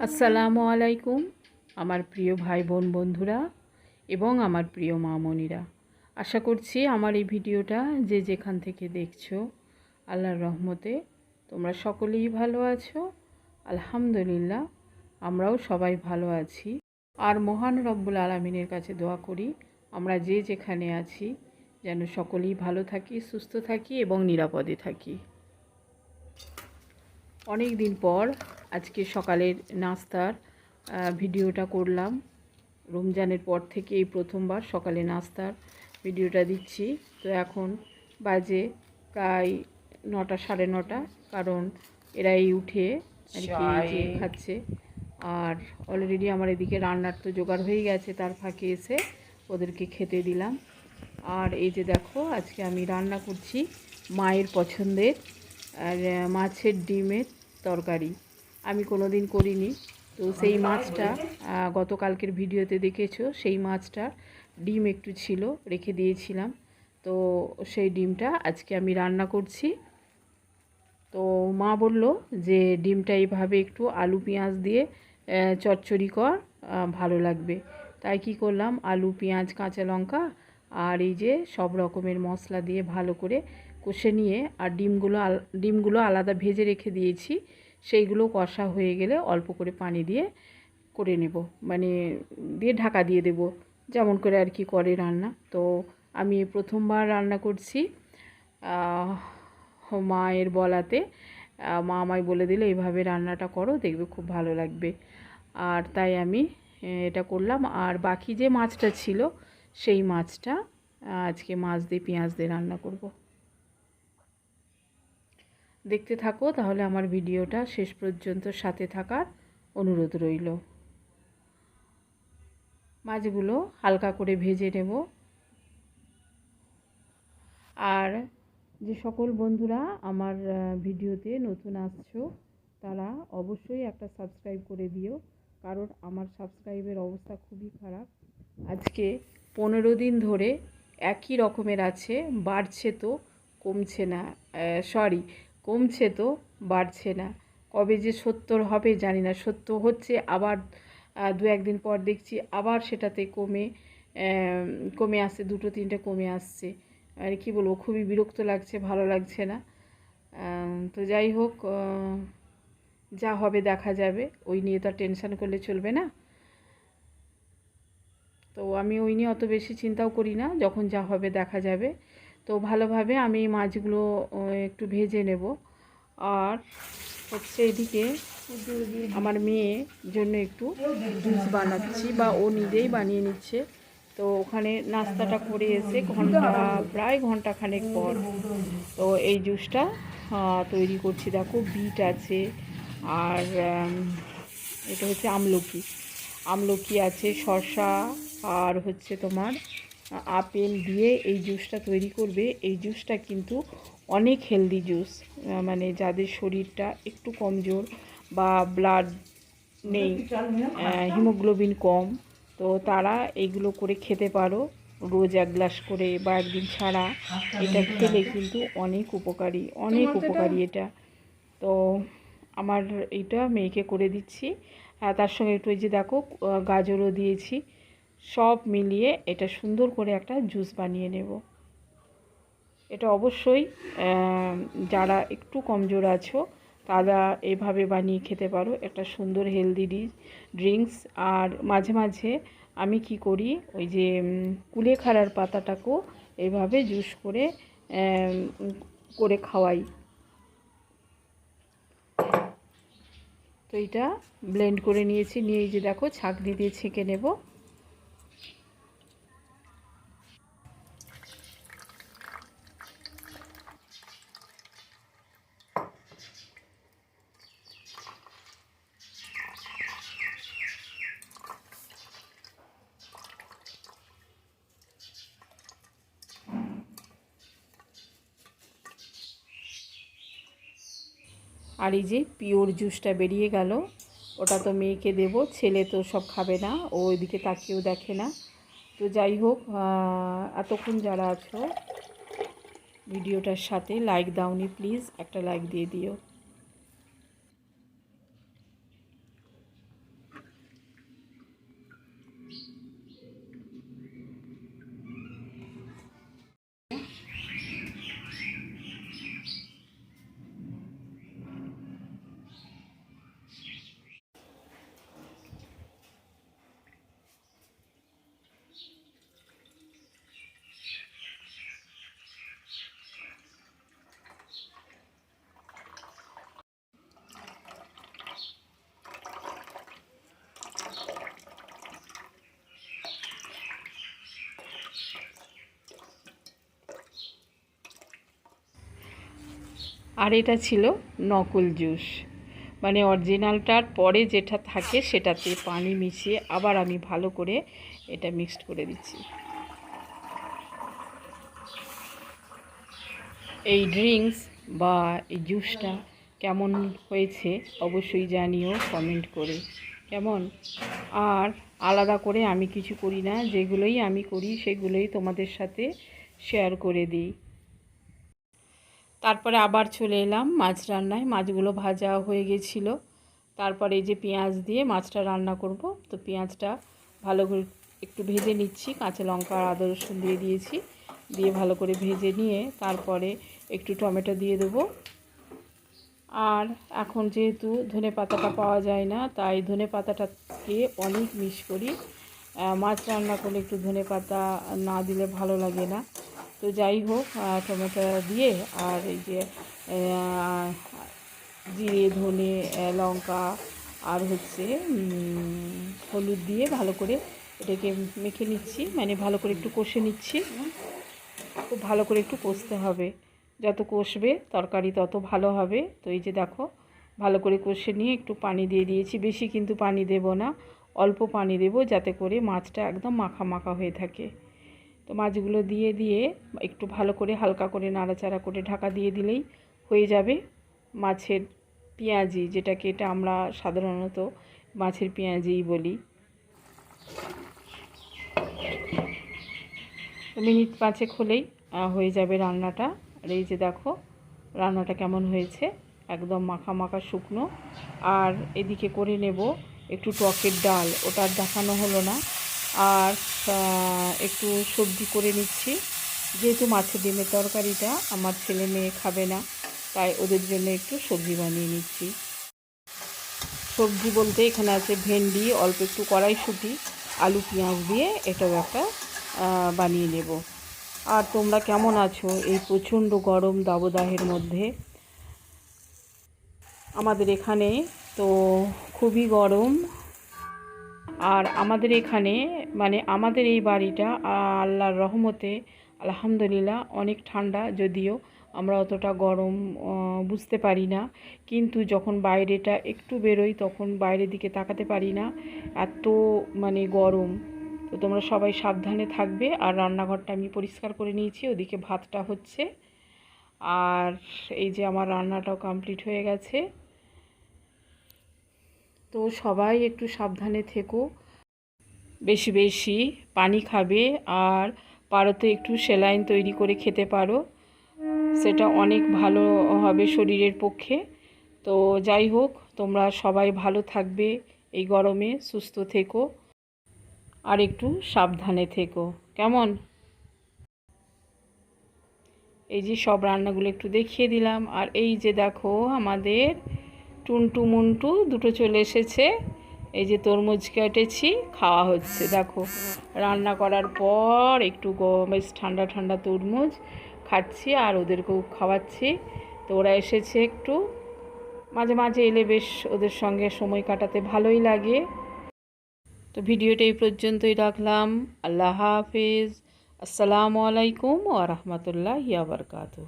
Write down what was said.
আসসালামু আলাইকুম আমার প্রিয় ভাই বোন বন্ধুরা এবং আমার প্রিয় মামনিরা। আশা করছি আমার এই ভিডিওটা যে যেখান থেকে দেখছো আল্লাহর রহমতে তোমরা সকলেই ভালো আছো। আলহামদুলিল্লাহ আমরাও সবাই ভালো আছি। আর মহান রব্বুল আলামিনের কাছে দোয়া করি আমরা যে যেখানে আছি যেন সকলেই ভালো থাকি, সুস্থ থাকি এবং নিরাপদে থাকি। অনেক দিন পর আজকে সকালের নাস্তার ভিডিওটা করলাম। রমজানের পর থেকে এই প্রথমবার সকালে নাস্তার ভিডিওটা দিচ্ছি। তো এখন বাজে প্রায় 9টা সাড়ে 9টা, কারণ এরাই উঠে আর কি যে খাচ্ছে। আর অলরেডি আমার এদিকে রান্নার তো জোগাড় হয়ে গেছে, তার ফাঁকে এসে ওদেরকে খেতে দিলাম। আর এই যে দেখো আজকে আমি রান্না করছি মায়ের পছন্দের আর মাছের ডিমের তরকারি। আমি কোনো দিন করিনি, তো সেই মাছটা গতকালকের ভিডিওতে দেখেছো, সেই মাছটা ডিম একটু ছিল রেখে দিয়েছিলাম, তো সেই ডিমটা আজকে আমি রান্না করছি। তো মা বলল যে ডিমটা এইভাবে একটু আলু পেঁয়াজ দিয়ে চচ্চড়ি কর, ভালো লাগবে। তাই কি করলাম, আলু পেঁয়াজ কাঁচা লঙ্কা আর এই যে সব রকমের মশলা দিয়ে ভালো করে কষে নিয়ে আর ডিমগুলো আলাদা ভেজে রেখে দিয়েছি। সেইগুলো কষা হয়ে গেলে অল্প করে পানি দিয়ে করে নেব, মানে দিয়ে ঢাকা দিয়ে দেব, যেমন করে আর কি করে রান্না। তো আমি প্রথমবার রান্না করছি মায়ের বলাতে। মা আমায় বলে দিলে এইভাবে রান্নাটা করো, দেখবে খুব ভালো লাগবে। আর তাই আমি এটা করলাম। আর বাকি যে মাছটা ছিল সেই মাছটা আজকে মাছ দিয়ে পেঁয়াজ দিয়ে রান্না করব। দেখতে থাকো তাহলে আমার ভিডিওটা শেষ পর্যন্ত সাথে থাকার অনুরোধ রইল। মাছগুলো হালকা করে ভেজে নেব। আর যে সকল বন্ধুরা আমার ভিডিওতে নতুন আসছো তারা অবশ্যই একটা সাবস্ক্রাইব করে দিও, কারণ আমার সাবস্ক্রাইবের অবস্থা খুবই খারাপ। আজকে 15 দিন ধরে একই রকমের আছে, বাড়ছে তো কমছে না, কমছে তো বাড়ছে না। কবে যে 70 হবে জানি না, 70 হচ্ছে আবার দু একদিন পর দেখছি আবার সেটাতে কমে আসছে, দুটো তিনটে কমে আসছে। আর কি বলবো, খুবই বিরক্ত লাগছে, ভালো লাগছে না। তো যাই হোক, যা হবে দেখা যাবে, ওই নিয়ে তো আর টেনশান করলে চলবে না। তো আমি ওই নিয়ে অত বেশি চিন্তাও করি না, যখন যা হবে দেখা যাবে। তো ভালোভাবে আমি মাছগুলো একটু ভেজে নেব। আর হচ্ছে এদিকে আমার মেয়ের জন্য একটু জুস বানাচ্ছি, বা ও নিজেই বানিয়ে নিচ্ছে। তো ওখানে নাস্তাটা করে এসে প্রায় ঘন্টাখানেক পর তো এই জুসটা তৈরি করছি। দেখো বিট আছে, আর এটা হচ্ছে আমলকি আছে, শসা, আর হচ্ছে তোমার আপেল দিয়ে এই জুসটা তৈরি করবে। এই জুসটা কিন্তু অনেক হেলদি জুস, মানে যাদের শরীরটা একটু কমজোর বা ব্লাড নেই, হিমোগ্লোবিন কম, তো তারা এইগুলো করে খেতে পারো রোজ 1 গ্লাস করে বা একদিন ছাড়া। এটা খেলে কিন্তু অনেক উপকারী এটা। তো আমার এইটা মেয়েকে করে দিচ্ছি। তার সঙ্গে একটু এই যে দেখো গাজরও দিয়েছি, সব মিলিয়ে এটা সুন্দর করে একটা জুস বানিয়ে নেব। এটা অবশ্যই যারা একটু কমজোর আছো তারা এভাবে বানিয়ে খেতে পারো, একটা সুন্দর হেলদি ড্রিঙ্কস। আর মাঝে মাঝে আমি কি করি, ওই যে কুলেখাড়ার পাতাটাকেও এইভাবে জুস করে খাওয়াই। তো এটা ব্লেন্ড করে নিয়েছি, নিয়ে এই যে দেখো ছাঁকনি দিয়ে ছেঁকে নেব। আর এই যে পিওর জুসটা বেরিয়ে গেল, ওটা তো মেয়েকে দেব, ছেলে তো সব খাবে না, ও ওইদিকে তাকিয়েও দেখে না। তো যাই হোক, এতক্ষণ যারা আছো ভিডিওটার সাথে লাইক দাওনি, প্লিজ একটা লাইক দিয়ে দিও। আর এটা ছিল নকল জুস, মানে অরিজিনালটার পরে যেটা থাকে সেটাতে পানি মিশিয়ে আবার আমি ভালো করে এটা মিক্সড করে দিচ্ছি। এই ড্রিঙ্কস বা এই জুসটা কেমন হয়েছে অবশ্যই জানিও কমেন্ট করে। কেমন? আর আলাদা করে আমি কিছু করি না, যেগুলোই আমি করি সেগুলোই তোমাদের সাথে শেয়ার করে দিই। তারপরে আবার চলে এলাম মাছ রান্নায়। মাছগুলো ভাজা হয়ে গেছিলো। তারপরে এই যে পেঁয়াজ দিয়ে মাছটা রান্না করব, তো পেঁয়াজটা ভালো করে একটু ভেজে নিচ্ছি। কাঁচা লঙ্কা আর আদা রসুন দিয়ে দিয়েছি, দিয়ে ভালো করে ভেজে নিয়ে তারপরে একটু টমেটো দিয়ে দেবো। আর এখন যেহেতু ধনে পাতাটা পাওয়া যায় না, তাই ধনে পাতাটাকে অনেক মিস করি। মাছ রান্না করলে একটু ধনে পাতা না দিলে ভালো লাগে না। তো যাই হোক, টমেটো দিয়ে আর এই যে জিরে ধনে লঙ্কা আর হচ্ছে হলুদ দিয়ে ভালো করে এটাকে মেখে নিচ্ছি, মানে ভালো করে একটু কষে নিচ্ছি। খুব ভালো করে একটু কষতে হবে, যত কষবে তরকারি তত ভালো হবে। তো এই যে দেখো, ভালো করে কষে নিয়ে একটু পানি দিয়ে দিয়েছি। বেশি কিন্তু পানি দেব না, অল্প পানি দেব, যাতে করে মাছটা একদম মাখা মাখা হয়ে থাকে। তো মাছগুলো দিয়ে দিয়ে একটু ভালো করে হালকা করে নাড়াচাড়া করে ঢাকা দিয়ে দিলেই হয়ে যাবে মাছের পেঁয়াজি, যেটাকে এটা আমরা সাধারণত মাছের পেঁয়াজিই বলি। মিনিট 5 হলেই হয়ে যাবে রান্নাটা। আর এই যে দেখো রান্নাটা কেমন হয়েছে, একদম মাখা মাখা শুকনো। আর এদিকে করে নেব একটু টকের ডাল, ওটা দেখানো হলো না। আর একটু সবজি করে নিচ্ছি, যেহেতু মাছের ডিমের তরকারিটা আমার ছেলে মেয়ে খাবে না, তাই ওদের জন্য একটু সবজি বানিয়ে নিচ্ছি। সবজি বলতে এখানে আছে ভেন্ডি, অল্প একটু কড়াইশুঁটি, আলু পেঁয়াজ দিয়ে এটাও একটা বানিয়ে নেব। আর তোমরা কেমন আছো এই প্রচণ্ড গরম দাবদাহের মধ্যে? আমাদের এখানে তো খুবই গরম। আর আমাদের এখানে মানে আমাদের এই বাড়িটা আল্লাহর রহমতে আলহামদুলিল্লাহ অনেক ঠান্ডা, যদিও আমরা অতটা গরম বুঝতে পারি না, কিন্তু যখন বাইরেটা একটু বেরোই তখন বাইরের দিকে তাকাতে পারি না, এত মানে গরম। তো তোমরা সবাই সাবধানে থাকবে। আর রান্নাঘরটা আমি পরিষ্কার করে নিয়েছি, ওদিকে ভাতটা হচ্ছে। আর এই যে আমার রান্নাটাও কমপ্লিট হয়ে গেছে। তো সবাই একটু সাবধানে থেকো, বেশি বেশি পানি খাবে, আর পারো তো একটু স্যালাইন তৈরি করে খেতে পারো, সেটা অনেক ভালো হবে শরীরের পক্ষে। তো যাই হোক, তোমরা সবাই ভালো থাকবে এই গরমে, সুস্থ থেকো আর একটু সাবধানে থেকো। কেমন? এই যে সব রান্নাগুলো একটু দেখিয়ে দিলাম। আর এই যে দেখো আমাদের টুনটু মুন্টু দুটো চলে এসেছে। এই যে তরমুজ কেটেছি, খাওয়া হচ্ছে। দেখো রান্না করার পর একটু বেশ ঠান্ডা ঠান্ডা তরমুজ খাচ্ছি আর ওদেরকেও খাওয়াচ্ছি। তো ওরা এসেছে, একটু মাঝে মাঝে এলে বেশ ওদের সঙ্গে সময় কাটাতে ভালোই লাগে। তো ভিডিওটা এই পর্যন্তই রাখলাম। আল্লাহ হাফিজ। আসসালামু আলাইকুম ওয়া রাহমাতুল্লাহি ওয়া বারাকাতুহু।